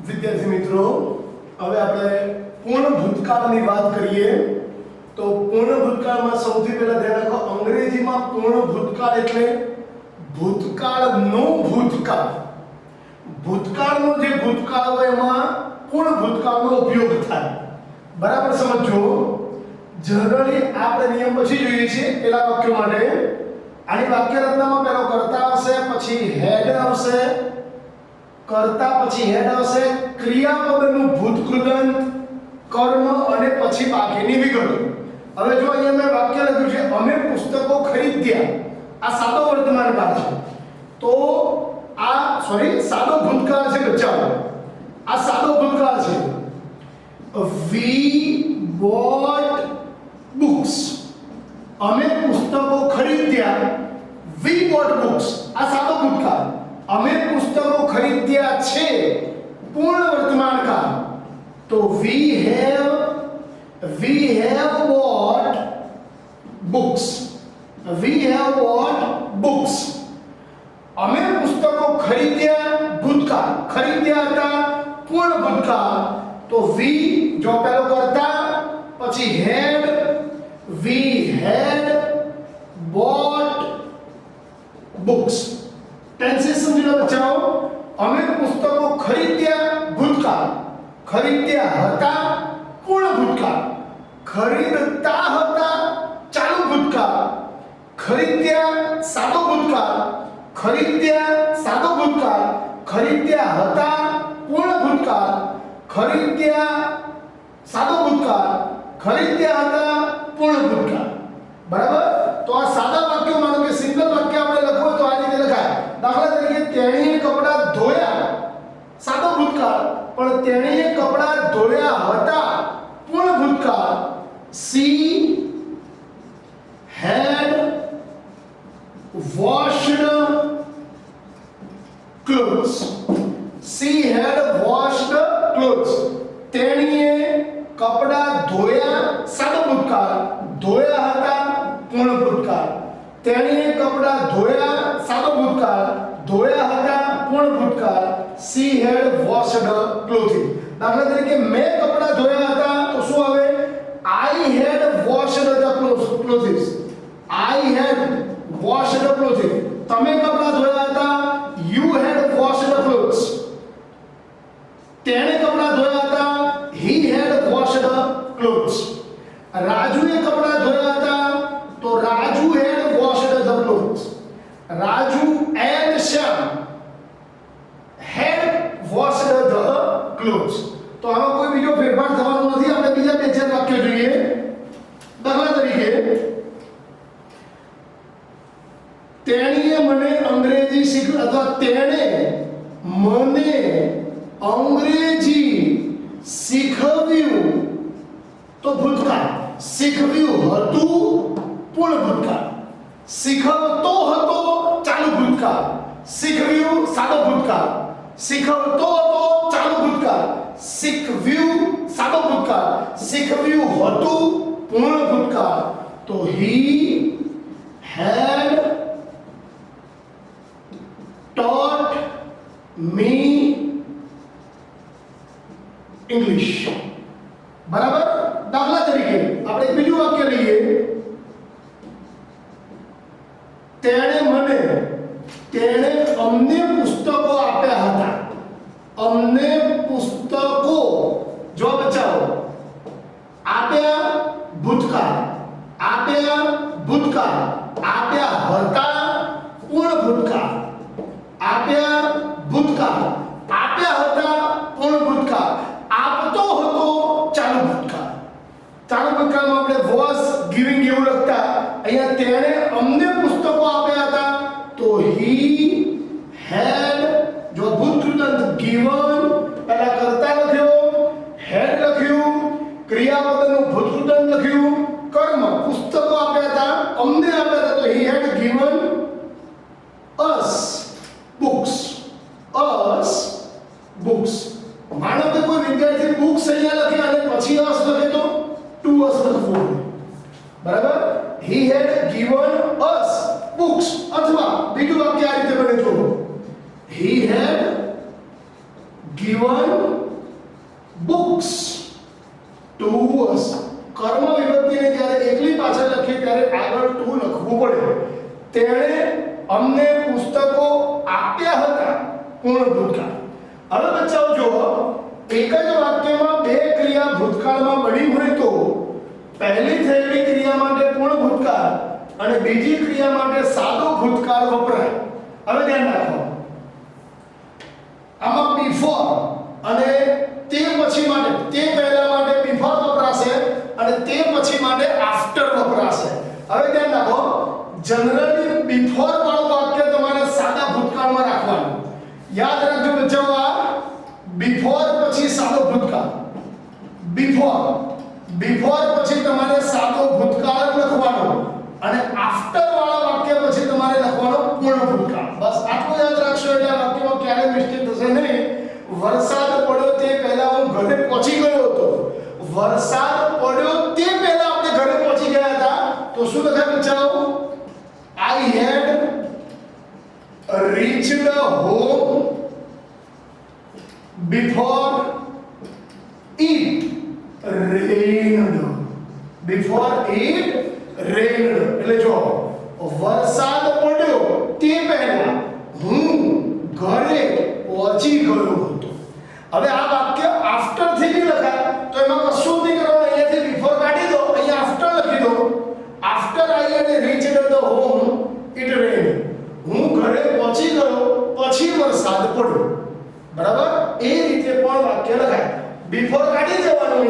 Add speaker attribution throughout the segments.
Speaker 1: વિદ્યાર્થી મિત્રો, હવે આપણે પૂર્ણ ભૂતકાળની વાત કરીએ તો પૂર્ણ ભૂતકાળમાં સૌથી પહેલા ધ્યાન રાખો, અંગ્રેજીમાં પૂર્ણ ભૂતકાળ એટલે ભૂતકાળનો ભૂતકાળ. ભૂતકાળનો જે ભૂતકાળ હોય એમાં પૂર્ણ ભૂતકાળનો ઉપયોગ થાય. બરાબર સમજો. જનરલી આપણે નિયમ પછી જોઈએ છીએ પેલા વાક્યો માટે. આની વાક્ય રચનામાં પહેલો કર્તા આવશે, પછી હેડ આવશે, કર્તા પછી હેડ આવશે, ક્રિયાપદનું ભૂતકૃદંત, કર્મ અને પછી બાકીની વિગતો. હવે જો અહીંયા મેં વાક્ય લખ્યું છે અમે પુસ્તકો ખરીદ્યા. આ સાદો વર્તમાન કાળ છે. તો આ સાદો ભૂતકાળ છે. બચાવો, આ સાદો ભૂતકાળ છે. We bought books. અમે પુસ્તકો ખરીદ્યા. We bought books. આ સાદો ભૂતકાળ. અમે પુસ્તકો ખરીદ્યા છે પૂર્ણ વર્તમાન કાળ. તો we have bought books. We have bought books. અમે પુસ્તકો ખરીદ્યા ભૂતકાળ. ખરીદ્યા હતા પૂર્ણ ભૂતકાળ. તો we જો પેલો કરતા પછી had, we had bought books. ટેન્सेस સમજી લો બચ્ચાઓ. અમે પુસ્તકો ખરીદ્યા ભૂતકાળ. ખરીદ્યા હતા પૂર્ણ ભૂતકાળ. ખરીદતા હતા ચાલુ ભૂતકાળ. ખરીદ્યા સાદો ભૂતકાળ. ખરીદ્યા સાદો ભૂતકાળ. ખરીદ્યા હતા પૂર્ણ ભૂતકાળ. ખરીદ્યા સાદો ભૂતકાળ. ખરીદ્યા હતા પૂર્ણ ભૂતકાળ. બરાબર. તો આ સાદા વાક્યો, માનો કે સિંગલ વાક્ય આપણે લખવું હોય તો આ રીતે લખાય. દાખલા તરીકે તેણીએ કપડાં ધોયા, સાદો ભૂતકાળ. પણ તેણીએ કપડાં ધોયા હતા પૂર્ણ ભૂતકાળ. She had washed clothes. She had washed clothes. તેણીએ કપડાં ધોયા, સાદો ભૂતકાળ. ધોયા હતા પૂર્ણ ભૂતકાળ. તેણીએ કપડાં ધોયા, સાદો ભૂતકાળ. ધોયા હતા પૂર્ણ ભૂતકાળ. She had washed clothing. દાખલા તરીકે મેં કપડાં ધોયા હતા તો શું આવે? I had washed the clothes. I had washed clothing. તમે કપડાં ધોયા હતા. You had washed clothes. તેણે કપડાં ધોયા હતા. He had washed clothes. રાજુએ કપડાં ધોયા હતા તો Raju had washed the clothes. Raju and Shyam had washed the clothes. તો આમાં કોઈ બીજો ફેરફાર થવાનો નથી. આપણે બીજા બે ચાર વાક્યો જોઈએ. દાખલા તરીકે તેણીએ મને અંગ્રેજી અથવા તેણે મને અંગ્રેજી શીખવ્યું તો ભૂતકાળ. શીખવ્યું હતું પૂર્ણ ભૂતકાળ. શીખવતો હતો ચાલુ ભૂતકાળ. શીખવ્યું સાદો ભૂતકાળ. શીખવતો હતો ચાલુ ભૂતકાળ. શીખવ્યું સાદો ભૂતકાળ. શીખવ્યું હતું પૂર્ણ ભૂતકાળ. તો he had taught me English. બરાબર. દાખલા તરીકે આપણે બીજું વાક્ય લઈએ. તેણે અમને પુસ્તકો આપ્યા હતા. અમને પુસ્તકો, જો બચાવો, આપ્યા ભૂતકાળ. આપ્યા ભૂતકાળ. આપ્યા હતા પૂર્ણ ભૂતકાળ. આપ્યા ભૂતકાળ. આપ્યા હતા પૂર્ણ ભૂતકાળ. આપતો હતો ચાલુ ભૂતકાળ. ચાલુ ભૂતકાળમાં આપણે was giving એવું લખતા. અહીંયા તેણે અમને પુસ્તકો આપ્યા હતા તો he had, જો ભૂતકૃદંત given, પહેલા કર્તા લખ્યો, had લખ્યું, ક્રિયાપદનું ભૂતકૃદંત લખ્યું, કર્મ પુસ્તકો આપ્યા હતા, અમને આપ્યા હતા તો he had given us books. Us books. માનો કે કોઈ વિદ્યાર્થી books અહીંયા લખે અને પછી us લખે તો to us લખવું. બરાબર. He had given us books. અથવા બીજું વાક્ય આ રીતે બને જો. He had given books to us. કર્મ વિભક્તિને જ્યારે એકલી પાછળ લખીએ ત્યારે આગળ ટુ લખવું પડે. તેણે અમને પુસ્તકો આપ્યા હતા, પૂર્ણ ભૂતકાળ. હવે બચ્ચાઓ જુઓ, એક જ વાક્યમાં બે ક્રિયા ભૂતકાળમાં બની હોય તો પહેલી થયેલી ક્રિયા માટે પૂર્ણ ભૂતકાળ અને બીજી ક્રિયા માટે સાદો ભૂતકાળ વપરાય. હવે ધ્યાન રાખો, આમાં before અને તે પછી માટે, તે પહેલા માટે before વપરાશે અને તે પછી માટે after વપરાશે. હવે ધ્યાન રાખો, જનરલી before વાળું વાક્ય તમારે સાદા ભૂતકાળમાં રાખવાનું. યાદ રાખજો બચ્ચાઓ, આ before પછી સાદો ભૂતકાળ, before પછી તમારે સાદો ભૂતકાળ જ લખવાનો અને after વાળા વાક્ય પછી તમારે લખવાનો પૂર્ણ ભૂતકાળ. બસ આટલું યાદ રાખશો એટલે આ વાક્યમાં ક્યારેય મિસ્ટેક થશે નહીં. વરસાદ પડ્યો તે પહેલા હું ઘરે પહોંચી ગયો હતો. વરસાદ પડ્યો તે પહેલા આપણે ઘરે પહોંચી ગયા હતા તો શું લખાય બચ્ચાઓ? I had reached home before it rained. Before it rained એટલે જો વરસાદ પડ્યો તે પહેલા હું ઘરે પહોંચી ગયો હતો. હવે આ વાક્ય આફ્ટર થી બી લખાય તો એમાં કશું નહીં કરવાનું, અહીંયાથી બિફોર કાઢી દો, અહીંયા આફ્ટર લખી દો. After I had reached the home it rained. હું ઘરે પહોંચી ગયો પછી વરસાદ પડ્યો. બરાબર? એ રીતે પણ વાક્ય લખાય. બિફોર કાઢી દેવાનું,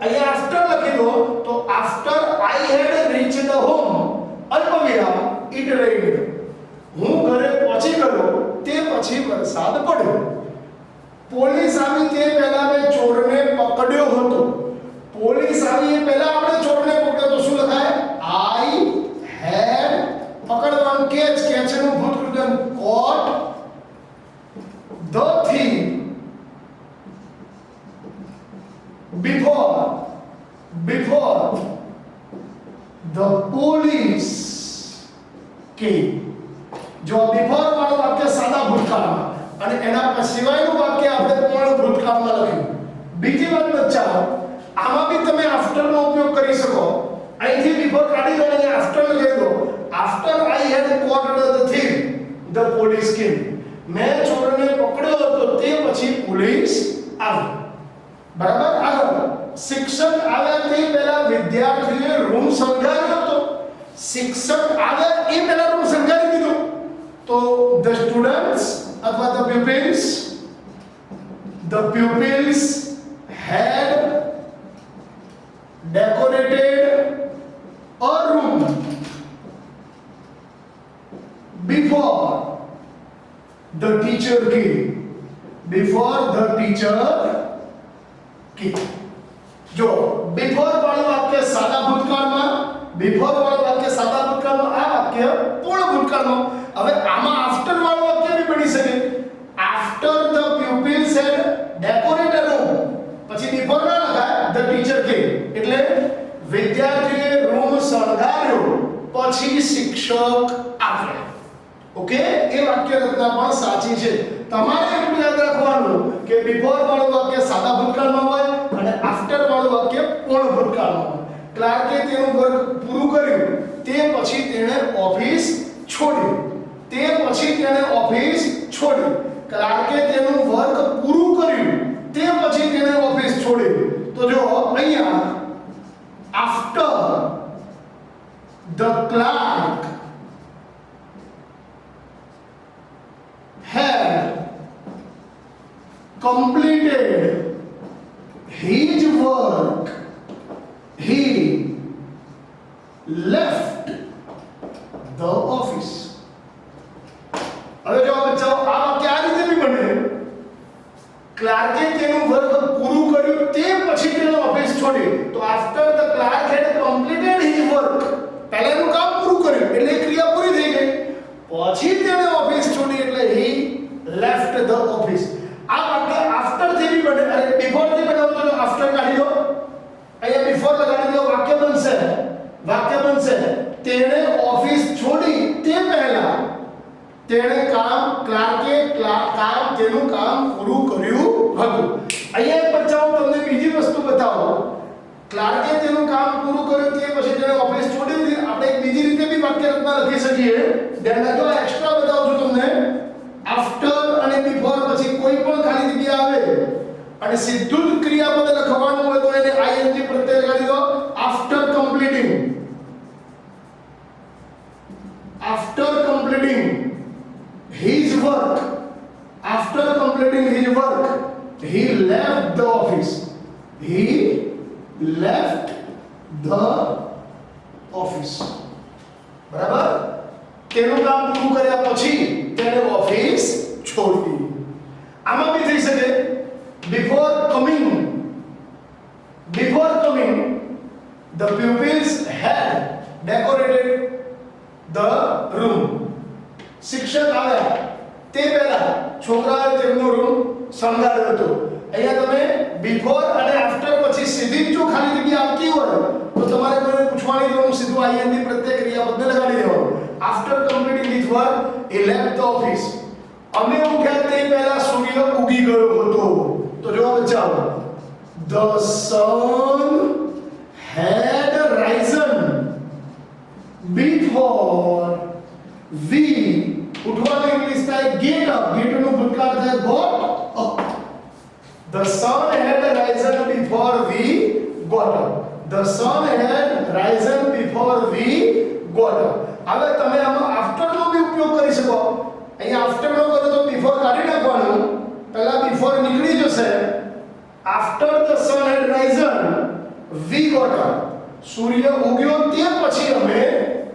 Speaker 1: અહીંયા આફ્ટર લખી દો તો after I had reached the home અલ્પવિરામ ઇટ રેન્ડ. હું ઘરે પહોંચી ગયો તે પછી વરસાદ પડ્યો. પોલીસ આવી તે પહેલા મેં ચોરને પકડ્યો હતો. પોલીસ આવી એ પહેલા આપણે ચોરને પકડ્યો તો શું લખાય? આઈ હેડ પકડવાનું catch, કેચનું ભૂતકૃતન caught the thief before the police came. જો before વાળું વાક્ય સાદા ભૂતકાળમાં અને એના સિવાયનું વાક્ય આપણે પૂર્ણ ભૂતકાળમાં લખ્યું. બીજી વાત બચ્ચાઓ, આમાં બી તમે આફ્ટર નો ઉપયોગ કરી શકો. અહીંથી before કાઢી દો અને આફ્ટર લખી દો. After I had caught the thief the police came. મેં ચોરને પકડ્યો હતો તે પછી પોલીસ આવી. બરાબર? આગળ શિક્ષક આવ્યા તે પહેલા વિદ્યાર્થીએ રૂમ સંઘાર્યો હતો. શિક્ષક આવ્યા એ પહેલા રૂમ સંઘારી દીધો તો the students અથવા the pupils had decorated a room before the teacher came. જો before વાળું વાક્ય સાદા ભૂતકાળમાં, આ વાક્ય પૂર્ણ ભૂતકાળમાં. હવે આમાં આફ્ટર વાળું વાક્ય બી બની શકે. After the pupils had decorated a room, પછી before ના લખાય the teacher came. એટલે વિદ્યાર્થીએ રૂમ શણગાર્યો પછી શિક્ષક આવ્યા. ઓકે, એ વાક્ય રચના પણ સાચી છે. તમારે એટલું યાદ રાખવાનું કે before વાળું વાક્ય સાદા ભૂતકાળમાં હોય અને આફ્ટર વાળું વાક્ય પૂર્ણ ભૂતકાળમાં હોય. ક્લાર્કે તેનું વર્ક પૂરું કર્યું તે પછી તેણે ઓફિસ છોડ્યું. ક્લાર્કે તેનું વર્ક પૂરું કર્યું તે પછી તેણે ઓફિસ છોડ્યું. તો જો અહીંયા after the clerk had completed his work, he left the office. હવે જો બચ્ચાઓ આ વાક્ય આ રીતે બી બને. ક્લાર્કે તેનું વર્ક પૂરું કર્યું તે પછી તેણે ઓફિસ છોડી. તો after the clerk had completed his work, પહેલાનું કામ પૂરું કર્યું એટલે ક્રિયા પૂરી થઈ ગઈ. પછી તેણે ઓફિસ છોડી એટલે he left the office. આ વાક્ય આફ્ટર થી બી બને. અરે બિફોર થી બનાવો તો આફ્ટર કાઢી દો, અહીંયા બિફોર લગાડી દો, વાક્ય બનશે તેણે ઓફિસ છોડી તે પહેલા તેણે તેનું કામ પૂરું કર્યું હતું. અહીંયા એક બચ્ચાઓ તમને બીજી વસ્તુ બતાવો. ક્લાર્કે તેનું કામ પૂરું કર્યું તે પછી જેને ઓફિસ છોડી દીધી. આપણે એક બીજી રીતે બી વાક્ય રચના લખી શકીએ. ધ્યાન રાખજો, એક્સ્ટ્રા બતાવું છું તમને. આફ્ટર અને બિફોર પછી કોઈ પણ ખાલી જગ્યા આવે અને સીધું જ ક્રિયાપદ લખવાનું હોય તો એને આઈએનજી પ્રત્યય લગાડી દો. After completing his work, after completing his work, he left the office. He left the office. બરાબર? તેનું કામ પૂરું કર્યા પછી તેણે ઓફિસ છોડી. આમાં બી થઈ શકે before coming, the pupils had decorated the room. શિક્ષક આવ્યા તે પહેલા છોકરાએ તેમનો રૂમ શણગાર્યો હતો. અહીંયા તમે બિફોર અને આફ્ટર પછી સીધી જ જો ખાલી જગ્યા આવતી હોય તો તમારે કોઈને પૂછવાની જરૂર, સીધું આઈએનજી પ્રત્યય ક્રિયાપદને લગાડી દેવાનું. After completing his work he left the office. અમે ઉઠ્યા તે પહેલા સૂર્ય ઉગી ગયો હતો. તો જો બચ્ચાઓ, the sun had risen before we, ઉઠવાનું ઇંગ્લિશ થાય get up, get નું ભૂતકાળ થાય got up. The sun had risen before we got up. The sun had risen before we got up. હવે તમે આમાં આફ્ટર નો બી ઉપયોગ કરી શકો. અહીંયા આફ્ટર નો કરો તો બિફોર કાઢી નાખવાનું, પહેલા બિફોર નીકળી જશે. After the sun had risen we got up. સૂર્ય ઉગ્યો તે પછી અમે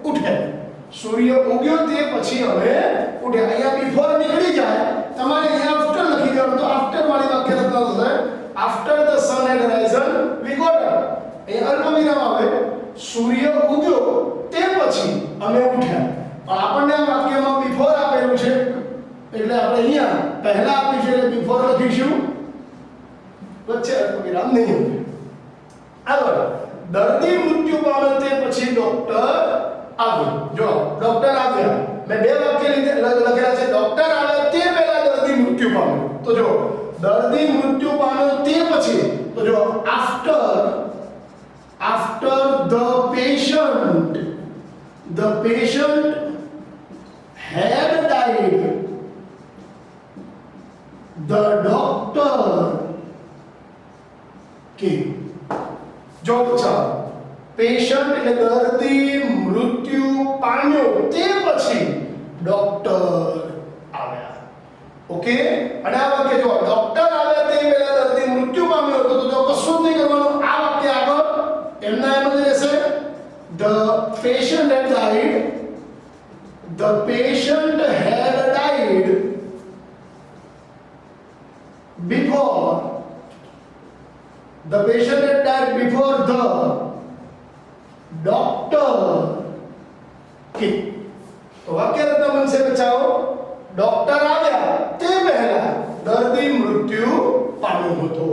Speaker 1: ઉઠ્યા. સૂર્ય ઉગ્યો તે પછી અમે ઉઠ્યા. અહીંયા બિફોર નીકળી જાય, તમારે અહીંયા આફ્ટર લખી દેવાનું. તો આફ્ટર વાળી વાક્ય રચના થશે after the sun had risen we got up. અહીંયા અલ્પવિરામ આવે, સૂર્ય ઉગ્યો તે પછી અમે ઉઠ્યા. પણ આપણને આ વાક્યમાં બિફોર આપેલું છે એટલે આપણે અહીંયા પહેલા આપીશું એટલે બિફોર લખીશું, વચ્ચે અલ્પવિરામ નહીં. આગળ, દર્દી મૃત્યુ પામે તે પછી ડોક્ટર આવ્યો. જો ડોક્ટર આવ્યા, મેં બે વાક્ય લખેલા છે. ડોક્ટર આવ્યા તે પહેલા દર્દી મૃત્યુ પામ્યો. તો જો દર્દી મૃત્યુ પામ્યો તે પછી, તો જો after the patient had died, the doctor came. જો પૂછા પેશન્ટ એટલે દર્દી મૃત્યુ પામ્યો તે પછી ડોક્ટર આવ્યા. ઓકે, અને આ વાક્ય જો ડોક્ટર આવ્યા તે પહેલા દર્દી મૃત્યુ પામ્યો હતો. તો જો કશું જ નહીં કરવાનું, આ વાક્ય આગળ એમના એમ જ રહેશે. The patient had died, the patient had died before, the patient had died before the doctor came. તો વાક્ય રચના બનશે બચાવો, ડોક્ટર આવ્યા તે પહેલા દર્દી મૃત્યુ પામ્યો હતો.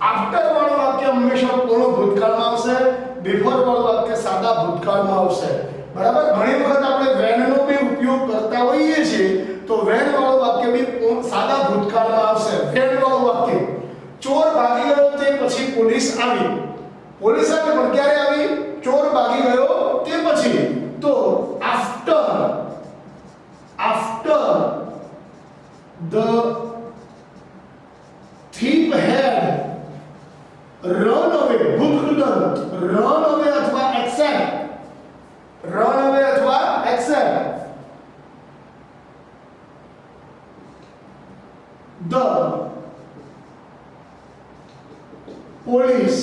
Speaker 1: આફ્ટર વાળું વાક્ય હંમેશા પૂર્ણ ભૂતકાળમાં આવશે, બિફોર વાળું વાક્ય સાદા ભૂતકાળમાં આવશે. બરાબર? ઘણી વખત આપણે when નો બી ઉપયોગ કરતા હોઈએ છીએ તો when વાળું વાક્ય બી સાદા ભૂતકાળમાં આવશે. when વાળું વાક્ય, ચોર ભાગી ગયો તે પછી પોલીસ આવી. પોલીસ આવે પણ ક્યારે આવી? ચોર ભાગી ગયો તે પછી. તો after the thief had run away, ભૂતકૃદંત, run away અથવા accept, run away અથવા accept, the police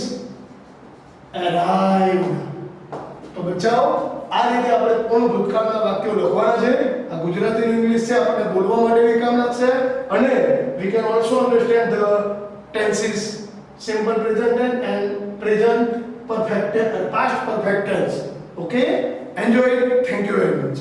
Speaker 1: arrived. તો બચાવો, આ રીતે આપણે પૂર્ણ ભૂતકાળના વાક્યો લખવાના છે. આ ગુજરાતી ઇંગ્લિશ છે, આપણને બોલવા માટે બી કામ લાગશે. અને we can also understand the tenses, simple present tense and present perfect, past perfect tense. Okay, enjoy it. Thank you very much.